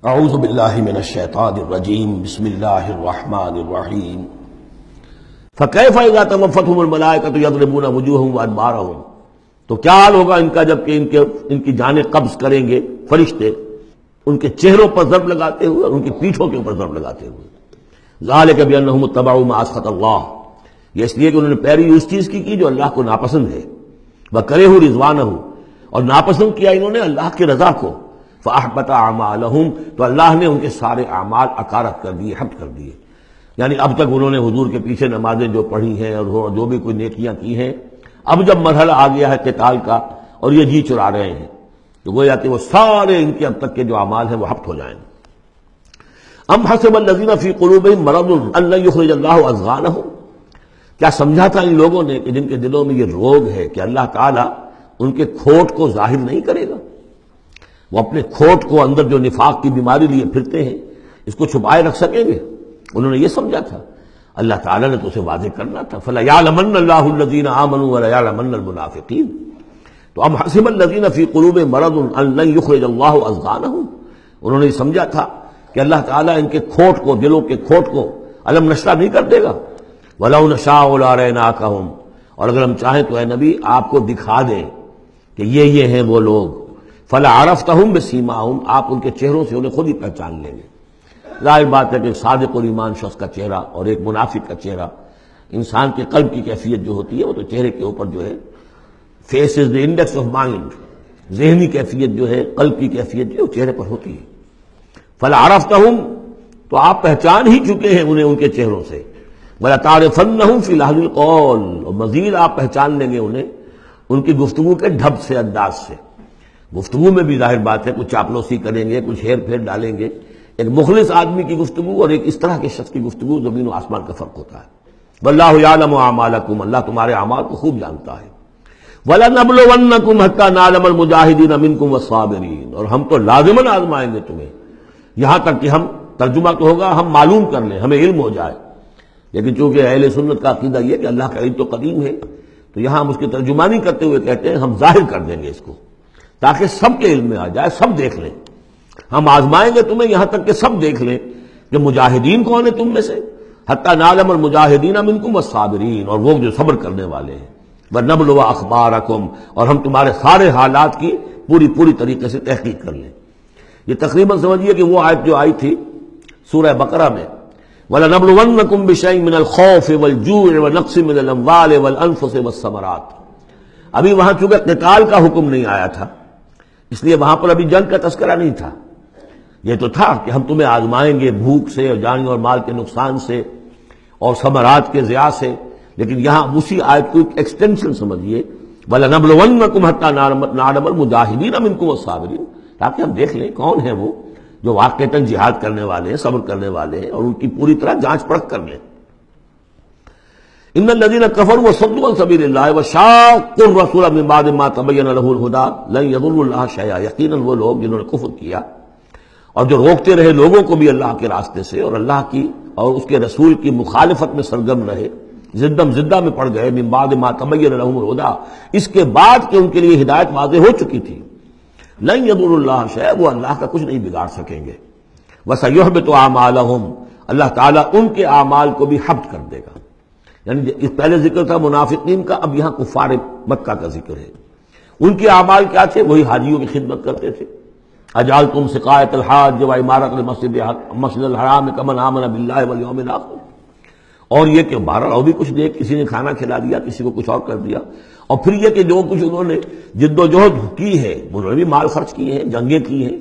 اعوذ باللہ من الشیطان الرجیم بسم اللہ الرحمن الرحیم فکیف اذا توفتهم الملائکۃ یضربون وجوہہم وادبارہم، تو کیا حال ہوگا ان کا جب کہ ان کی جانیں قبض کریں گے فرشتے، ان کے چہروں پر ضرب لگاتے ہوئے اور ان کی پیٹھوں کے اوپر ضرب لگاتے ہوئے۔ ذالک بانہم اتبعوا ما اسخط اللہ، یہ اس لیے کہ انہوں نے پیروی اس چیز کی جو اللہ کو ناپسند ہے، وکرہوا رضوانہ، اور ناپسند کیا انہوں نے اللہ کی رضا کو، فاحبط اعمالہم، تو اللہ نے ان کے سارے اعمال اکارت کر دیے، حبط کر دیے۔ یعنی اب تک انہوں نے حضور کے پیچھے نمازیں جو پڑھی ہیں اور جو بھی کوئی نیکیاں کی ہیں، اب جب مرحلہ آ گیا ہے قتال کا اور یہ جی چرا رہے ہیں، تو گویا کہ وہ سارے ان کے اب تک کے جو اعمال ہیں وہ حبط ہو جائیں گے۔ ام حسب الذین فی قلوبہم مرض ان لن یخرج اللہ اضغانہم، کیا سمجھا تھا ان لوگوں نے کہ جن کے دلوں میں یہ روگ ہے کہ اللہ تعالیٰ ان کے کھوٹ کو ظاہر نہیں کرے گا، وہ اپنے کھوٹ کو اندر جو نفاق کی بیماری لیے پھرتے ہیں اس کو چھپائے رکھ سکیں گے؟ انہوں نے یہ سمجھا تھا، اللہ تعالیٰ نے تو اسے واضح کرنا تھا، فَلَيَعْلَمَنَّ اللَّهُ الَّذِينَ آمَنُوا وَلَيَعْلَمَنَّ الْمُنَافِقِينَ۔ تو ام حسب الذین فی قلوبہم مرض ان لن یخرج اللہ اضغانہم، انہوں نے یہ سمجھا تھا کہ اللہ تعالیٰ ان کے کھوٹ کو، دلوں کے کھوٹ کو علم نشرہ نہیں کر دے گا۔ وَلَوْ نَشَاءُ لَأَرَيْنَاكَهُمْ، اور اگر ہم چاہیں تو اے نبی آپ کو دکھا دیں کہ یہ ہیں وہ لوگ، فَلَعَرَفْتَهُمْ بِسِيمَاهُمْ، آپ ان کے چہروں سے انہیں خود ہی پہچان لیں گے۔ ظاہر بات ہے کہ صادق الایمان شخص کا چہرہ اور ایک منافق کا چہرہ، انسان کے قلب کی کیفیت جو ہوتی ہے وہ تو چہرے کے اوپر جو ہے، face is the index of mind, ذہنی کیفیت جو ہے، قلب کی کیفیت جو ہے وہ چہرے پر ہوتی ہے۔ فَلَعَرَفْتَهُمْ، تو آپ پہچان ہی چکے ہیں انہیں ان کے چہروں سے۔ وَلَتَعْرِفَنَّهُمْ فِي لَحْنِ الْقَوْلِ، اور مزید آپ پہچان لیں گے انہیں ان کی گفتگو کے ڈھب سے، انداز سے۔ گفتگو میں بھی ظاہر بات ہے کچھ چاپلوسی کریں گے، کچھ ہیر پھیر ڈالیں گے۔ ایک مخلص آدمی کی گفتگو اور ایک اس طرح کے شخص کی گفتگو، زمین و آسمان کا فرق ہوتا ہے۔ وَاللَّهُ يَعْلَمُ أَعْمَالَكُمْ، اللہ تمہارے اعمال کو خوب جانتا ہے۔ وَلَنَبْلُوَنَّكُمْ حَتَّى نَعْلَمَ الْمُجَاهِدِينَ مِنكُمْ وَالصَّابِرِينَ، اور ہم تو لازماً آزمائیں گے تمہیں، یہاں تک کہ ہم، ترجمہ تو ہوگا ہم معلوم کر لیں، ہمیں علم ہو جائے۔ لیکن چونکہ اہل سنت کا عقیدہ یہ کہ اللہ کا علم تو قدیم ہے، تو یہاں ہم اس کی ترجمانی کرتے ہوئے کہتے ہیں ہم ظاہر کر دیں گے اس کو، تاکہ سب کے علم میں آ جائے، سب دیکھ لیں۔ ہم آزمائیں گے تمہیں یہاں تک کہ سب دیکھ لیں کہ مجاہدین کون ہیں تم میں سے، حتی نعلم المجاہدین منکم والصابرین، اور وہ جو صبر کرنے والے ہیں۔ وَنَبْلُوَ أَخْبَارَكُمْ، اور ہم تمہارے سارے حالات کی پوری طریقے سے تحقیق کر لیں۔ یہ تقریباً سمجھیے کہ وہ آیت جو آئی تھی سورہ بقرہ میں، وَلَنَبْلُوَنَّكُمْ بِشَيْءٍ مِّنَ الْخَوْفِ وَالْجُوعِ وَنَقْصٍ مِّنَ الْأَمْوَالِ وَالْأَنفُسِ وَالثَّمَرَاتِ۔ ابھی وہاں چونکہ قتال کا حکم نہیں آیا تھا، اس لیے وہاں پر ابھی جنگ کا تذکرہ نہیں تھا۔ یہ تو تھا کہ ہم تمہیں آزمائیں گے بھوک سے اور جان اور مال کے نقصان سے اور ثمرات کے ضیاع سے، لیکن یہاں اسی آیت کو ایک ایکسٹینشن سمجھیے، وَلَنَبْلُوَنَّكُمْ حَتَّى نَعْلَمَ الْمُجَاهِدِينَ مِنكُمْ وَالصَّابِرِينَ، تاکہ ہم دیکھ لیں کون ہیں وہ جو واقعتاً جہاد کرنے والے ہیں، صبر کرنے والے ہیں، اور ان کی پوری طرح جانچ پرکھ کر لیں۔ ان الذين كفروا وصدوا عن سبيل الله وشاقوا الرسول من بعد ما تبين له الهدى لن يضروا الله شيئا، یقیناً وہ لوگ جنہوں نے کفر کیا اور جو روکتے رہے لوگوں کو بھی اللہ کے راستے سے اور اللہ کی اور اس کے رسول کی مخالفت میں سرگرم رہے، زدہ میں پڑ گئے، من بعد ما تبين لهم الهدى، اس کے بعد کہ ان کے لیے ہدایت واضح ہو چکی تھی، لن يضروا الله شيئا، وہ اللہ کا کچھ نہیں بگاڑ سکیں گے۔ وسيحبط اعمالهم، اللہ تعالیٰ ان کے اعمال کو بھی حبط کر دے گا۔ یعنی اس پہلے ذکر تھا منافقین کا، اب یہاں کفار مکہ کا ذکر ہے۔ ان کے اعمال کیا تھے؟ وہی حاجیوں کی خدمت کرتے تھے۔ اجعلتم سقایۃ الحاج وعمارۃ المسجد الحرام کمن آمن باللہ والیوم الآخر، اور یہ کہ بہرحال اور بھی کچھ دے، کسی نے کھانا کھلا دیا، کسی کو کچھ اور کر دیا، اور پھر یہ کہ جو کچھ انہوں نے جد و جہد کی ہے، انہوں نے بھی مال خرچ کیے ہیں، جنگیں کی ہیں۔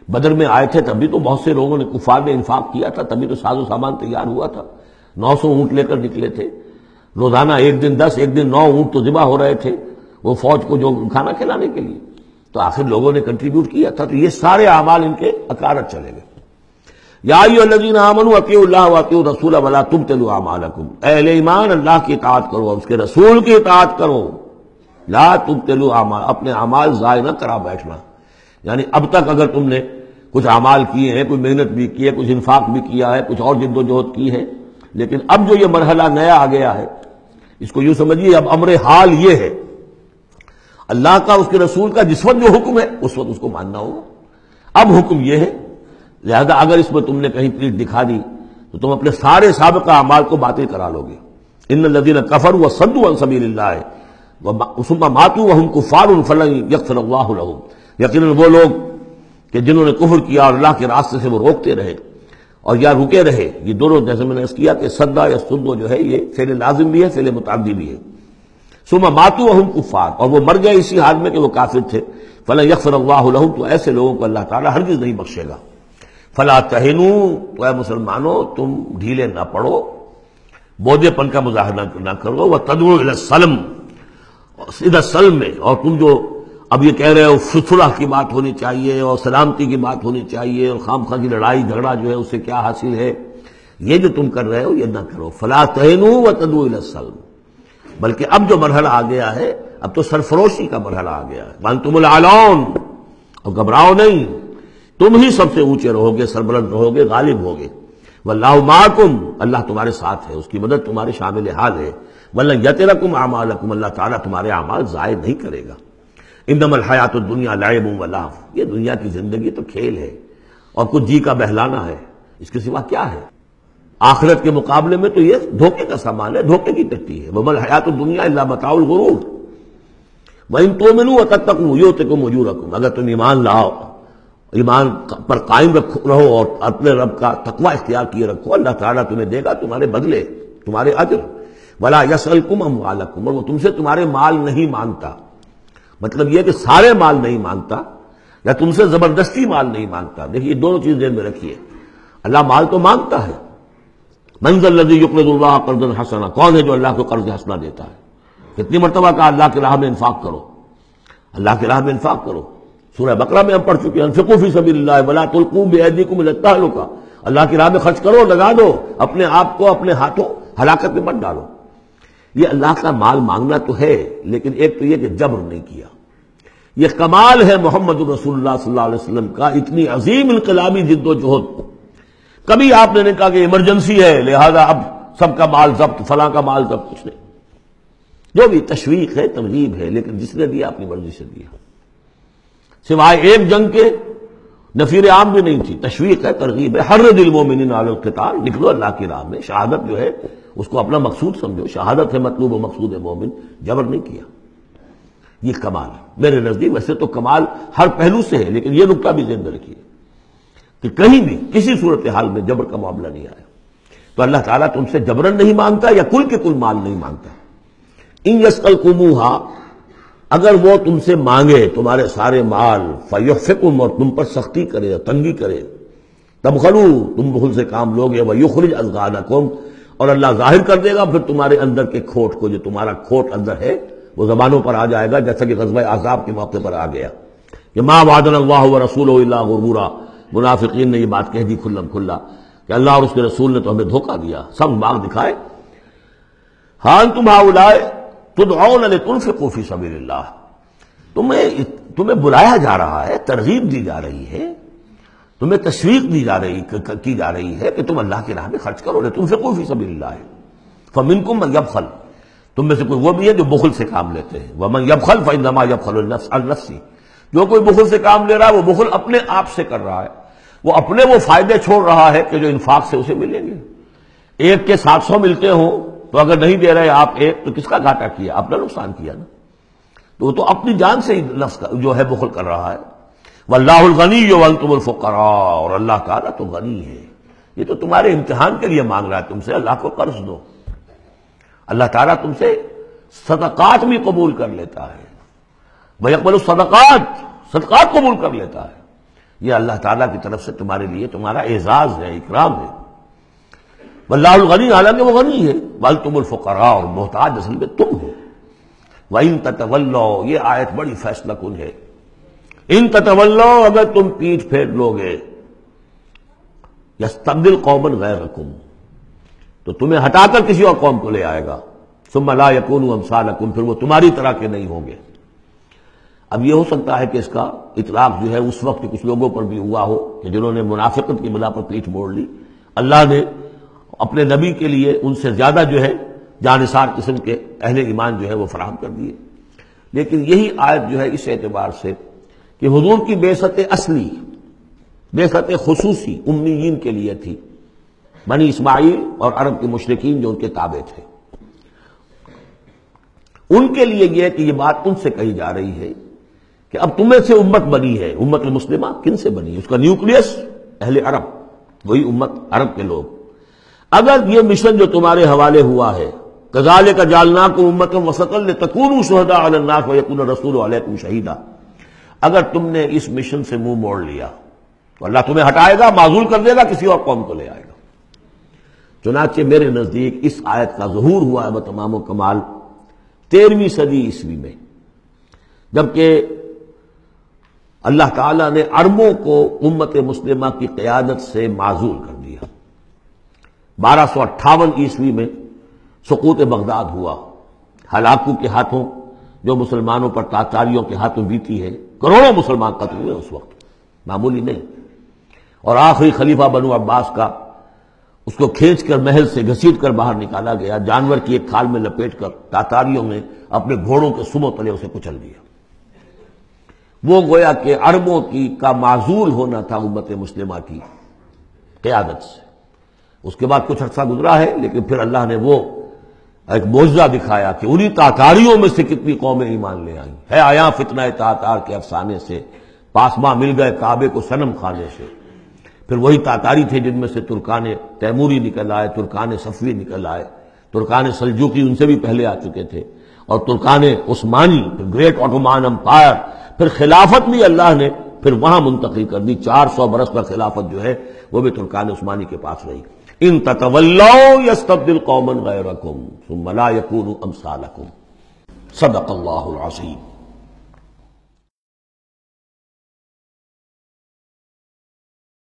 بدر میں آئے تھے تبھی تو بہت سے لوگوں نے، کفار نے انفاق کیا تھا، تبھی تو ساز و سامان تیار ہوا تھا۔ 900 اونٹ لے کر نکلے تھے، روزانہ ایک دن 10، ایک دن 9 اونٹ تو ذبح ہو رہے تھے وہ فوج کو جو کھانا کھلانے کے لیے، تو آخر لوگوں نے کنٹریبیوٹ کیا تھا، تو یہ سارے اعمال ان کے اکارت چلے گئے۔ یا ایھا الذین آمنوا اطیعوا اللہ واطیعوا الرسول ولا تبطلوا اعمالکم، اے اہل ایمان اللہ کی اطاعت کرو اور اس کے رسول کی اطاعت کرو، لا تبطلوا اعمال، اپنے اعمال ضائع نہ کرا بیٹھنا۔ یعنی اب تک اگر تم نے کچھ اعمال کیے ہیں، کوئی محنت بھی کی ہے، کچھ انفاق بھی کیا ہے، کچھ اور جد و جہد کی ہے، لیکن اب جو یہ مرحلہ نیا آ گیا ہے، اس کو یوں سمجھیے اب امر حال یہ ہے، اللہ کا، اس کے رسول کا جس وقت جو حکم ہے اس وقت اس کو ماننا ہوگا۔ اب حکم یہ ہے لہذا اگر اس میں تم نے کہیں پیٹھ دکھا دی تو تم اپنے سارے سابقہ اعمال کو باطل کرا لو گے. ان الذین کفروا وصدوا عن سبیل اللہ ثم ماتوا وهم کفار فلن یغفر اللہ لهم. یقیناً وہ لوگ کہ جنہوں نے کفر کیا اور اللہ کے راستے سے وہ روکتے رہے اور یا رکے رہے، یہ دونوں جیسے میں نے اس کیا کہ صدا یا صدو جو ہے یہ فعل لازم بھی ہے، فعل متعدی بھی ہے. ثم ماتوا وهم کفار، اور وہ مر گئے اسی حال میں کہ وہ کافر تھے. فلن یغفر اللہ لهم، تو ایسے لوگوں کو اللہ تعالیٰ ہرگز نہیں بخشے گا. فلا تہنوا، تو اے مسلمانوں تم ڈھیلے نہ پڑو، بودے پن کا مظاہرہ نہ کرو. وتدعوا الی السلم، سیدھا سلم میں، اور تم جو اب یہ کہہ رہے ہو صلح کی بات ہونی چاہیے اور سلامتی کی بات ہونی چاہیے اور خام خواہ کی لڑائی جھگڑا جو ہے اس سے کیا حاصل ہے، یہ جو تم کر رہے ہو یہ نہ کرو. فلا تہنوا وتدعوا الی السلم، بلکہ اب جو مرحلہ آ گیا ہے اب تو سرفروشی کا مرحلہ آ گیا ہے. وانتم الاعلون، اور گھبراؤ نہیں، تم ہی سب سے اونچے رہو گے، سربلند رہو گے، غالب ہوگے. واللہ معکم، اللہ تمہارے ساتھ ہے، اس کی مدد تمہارے شامل حال ہے. ولن یترکم اعمالکم، اللہ تعالیٰ تمہارے اعمال ضائع نہیں کرے گا. انما الحیات الدنیا لعب و لہو، یہ دنیا کی زندگی تو کھیل ہے اور کچھ جی کا بہلانا ہے، اس کے سوا کیا ہے؟ آخرت کے مقابلے میں تو یہ دھوکے کا سامان ہے، دھوکے کی ٹٹی ہے. وما الحیات الدنیا الا متاع الغرور وان تؤمنوا وتتقوا یؤتکم اجورکم، اگر تم ایمان لاؤ، ایمان پر قائم رہو اور اپنے رب کا تقوی اختیار کیے رکھو، اللہ تعالیٰ تمہیں دے گا تمہارے بدلے، تمہارے اجر. ولا یسألکم اموالکم، اور وہ تم سے تمہارے مال نہیں مانگتا. مطلب یہ کہ سارے مال نہیں مانگتا یا تم سے زبردستی مال نہیں مانگتا. دیکھیے دونوں چیز ذہن میں رکھیے، اللہ مال تو مانگتا ہے. من ذا الذی یقرض اللہ قرضا حسنا، کون ہے جو اللہ کو قرض حسنا دیتا ہے؟ کتنی مرتبہ کہا اللہ کی راہ میں انفاق کرو، اللہ کی راہ میں انفاق کرو. سورہ بقرہ میں ہم پڑھ چکے ہیں انفقوا فی سبیل اللہ ولا تلقوا بایدیکم الی التہلکہ، اللہ کی راہ میں خرچ کرو، لگا دو، اپنے آپ کو اپنے ہاتھوں ہلاکت میں مت ڈالو. یہ اللہ کا مال مانگنا تو ہے، لیکن ایک تو یہ کہ جبر نہیں کیا. یہ کمال ہے محمد رسول اللہ صلی اللہ علیہ وسلم کا، اتنی عظیم انقلابی جد و جہد. کبھی آپ نے نہیں کہا کہ ایمرجنسی ہے لہذا اب سب کا مال ضبط، فلاں کا مال ضبط، کچھ نہیں. جو بھی تشویق ہے، ترغیب ہے، لیکن جس نے دیا اپنی مرضی سے دیا، سوائے ایک جنگ کے نفیر عام بھی نہیں تھی. تشویق ہے، ترغیب ہے. حرض المومنین علی القتال، نکلو اللہ کی راہ میں. شہادت جو ہے اس کو اپنا مقصود سمجھو، شہادت ہے مطلوب و مقصود مومن، جبر نہیں کیا. یہ کمال ہے میرے نزدیک. ویسے تو کمال ہر پہلو سے ہے، لیکن یہ نکتہ بھی ذہن میں رکھیے کہ کہیں بھی کسی صورتحال میں جبر کا معاملہ نہیں آیا. تو اللہ تعالیٰ تم سے جبرن نہیں مانگتا یا کل کے کل مال نہیں مانگتا. ان یسألکموہا، اگر وہ تم سے مانگے تمہارے سارے مال، فیحفکم، اور تم پر سختی کرے، تنگی کرے، تبخلوا، تم بخل سے کام لوگے، ویخرج اضغانکم، اور اللہ ظاہر کر دے گا پھر تمہارے اندر کے کھوٹ کو. جو تمہارا کھوٹ اندر ہے وہ زبانوں پر آ جائے گا، جیسا کہ غزوہ احزاب کے موقع پر آ گیا کہ ما وعدنا اللہ ورسولہ الا غرورا. منافقین نے یہ بات کہہ دی کھلم کھلا کہ اللہ اور اس کے رسول نے تو ہمیں دھوکہ دیا، سب باغ دکھائے. ہاں انتم ہؤلاء تدعون لتنفقوا فی سبیل اللہ، تمہیں بلایا جا رہا ہے، ترغیب دی جا رہی ہے، تمہیں تشویق دی جا رہی ہے کہ تم اللہ کی راہ میں خرچ کرو. لتنفقوا فی سبیل اللہ، فمنکم من یبخل، تم میں سے کوئی وہ بھی ہے جو بخل سے کام لیتے ہیں. ومن یبخل فانما یبخل عن نفسہ، جو کوئی بخل سے کام لے رہا ہے وہ بخل اپنے آپ سے کر رہا ہے، وہ اپنے وہ فائدے چھوڑ رہا ہے کہ جو انفاق سے اسے ملیں گے. ایک کے 700 ملتے ہوں تو اگر نہیں دے رہے آپ ایک تو کس کا گھاٹا کیا؟ اپنا نقصان کیا نا. تو وہ تو اپنی جان سے ہی نفس جو ہے بخل کر رہا ہے. واللہ الغنی وانتم الفقراء، اور اللہ تعالیٰ تو غنی ہے، یہ تو تمہارے امتحان کے لیے مانگ رہا ہے تم سے. اللہ کو قرض دو، اللہ تعالیٰ تم سے صدقات بھی قبول کر لیتا ہے. وَيَقْبَلُ الصَّدَقَاتِ، صدقات قبول کر لیتا ہے. یہ اللہ تعالیٰ کی طرف سے تمہارے لیے تمہارا اعزاز ہے، اکرام ہے. واللہ الغنی، حالانکہ وہ غنی ہے. وَأَنْتُمُ الْفُقَرَاءُ، اور محتاج اصل میں تم ہو. وَإِن تَتَوَلَّوْا، یہ آیت بڑی فیصلہ کن ہے. ان تتولوا، اگر تم پیٹھ پھیر لوگے، یستبدل قوما غیرکم، تو تمہیں ہٹا کر کسی اور قوم کو لے آئے گا. ثم لا یکونوا امثالکم، پھر وہ تمہاری طرح کے نہیں ہوں گے. اب یہ ہو سکتا ہے کہ اس کا اطلاق جو ہے اس وقت کچھ لوگوں پر بھی ہوا ہو کہ جنہوں نے منافقت کی بنا پر پیٹھ موڑ لی. اللہ نے اپنے نبی کے لیے ان سے زیادہ جو ہے جانثار قسم کے اہل ایمان جو ہے وہ فراہم کر دیے. لیکن یہی آیت جو ہے اس اعتبار سے کہ حضور کی بعثت اصلی بعثت خصوصی امیین کے لیے تھی، بنی اسماعیل اور عرب کے مشرکین جو ان کے تابع تھے، ان کے لیے یہ کہ یہ بات ان سے کہی جا رہی ہے کہ اب تمہیں سے امت بنی ہے، امت المسلمہ کن سے بنی ہے؟ اس کا نیوکلیس اہل عرب، وہی امت عرب کے لوگ۔ اگر یہ مشن جو تمہارے حوالے ہوا ہے کذالک جعلناکم امۃ وسطا لتکونوا شہداء علی الناس ویکون الرسول علیکم شہیدا، اگر تم نے اس مشن سے منہ موڑ لیا تو اللہ تمہیں ہٹائے گا، معزول کر دے گا، کسی اور قوم کو لے آئے گا۔ چنانچہ میرے نزدیک اس آیت کا ظہور ہوا ہے بتمام و کمال 13ویں صدی عیسوی میں، جبکہ اللہ تعالیٰ نے عربوں کو امت مسلمہ کی قیادت سے معزول کر دیا۔ 1258 عیسوی میں سقوط بغداد ہوا، ہلاکو کے ہاتھوں جو مسلمانوں پر تاتاریوں کے ہاتھوں بیتی ہے، کروڑوں مسلمان قتل ہوئے اس وقت، معمولی نہیں۔ اور آخری خلیفہ بنو عباس کا اس کو کھینچ کر محل سے گھسیٹ کر باہر نکالا گیا، جانور کی ایک کھال میں لپیٹ کر تاتاریوں نے اپنے گھوڑوں کے سموں تلے اسے کچل دیا۔ وہ گویا کہ عربوں کا معزول ہونا تھا امت مسلمہ کی قیادت سے۔ اس کے بعد کچھ عرصہ گزرا ہے، لیکن پھر اللہ نے وہ ایک معجزہ دکھایا کہ انہی تاتاریوں میں سے کتنی قومیں ایمان لے آئیں۔ ہے آیا فتنہ تاتار کے افسانے سے، پاسماں مل گئے کعبے کو صنم خانے سے۔ پھر وہی تاتاری تھے جن میں سے ترکان تیموری نکل آئے، ترکان صفوی نکل آئے، ترکان سلجوقی ان سے بھی پہلے آ چکے تھے، اور ترکان عثمانی، پھر گریٹ آٹومان امپائر، پھر خلافت بھی اللہ نے پھر وہاں منتقل کر دی۔ 400 برس پر خلافت جو ہے وہ بھی ترکان عثمانی کے پاس رہی۔ ان تتولوا یستبدل قوما غیرکم ثم لا یکونوا امثالکم۔ صدق اللہ العظیم۔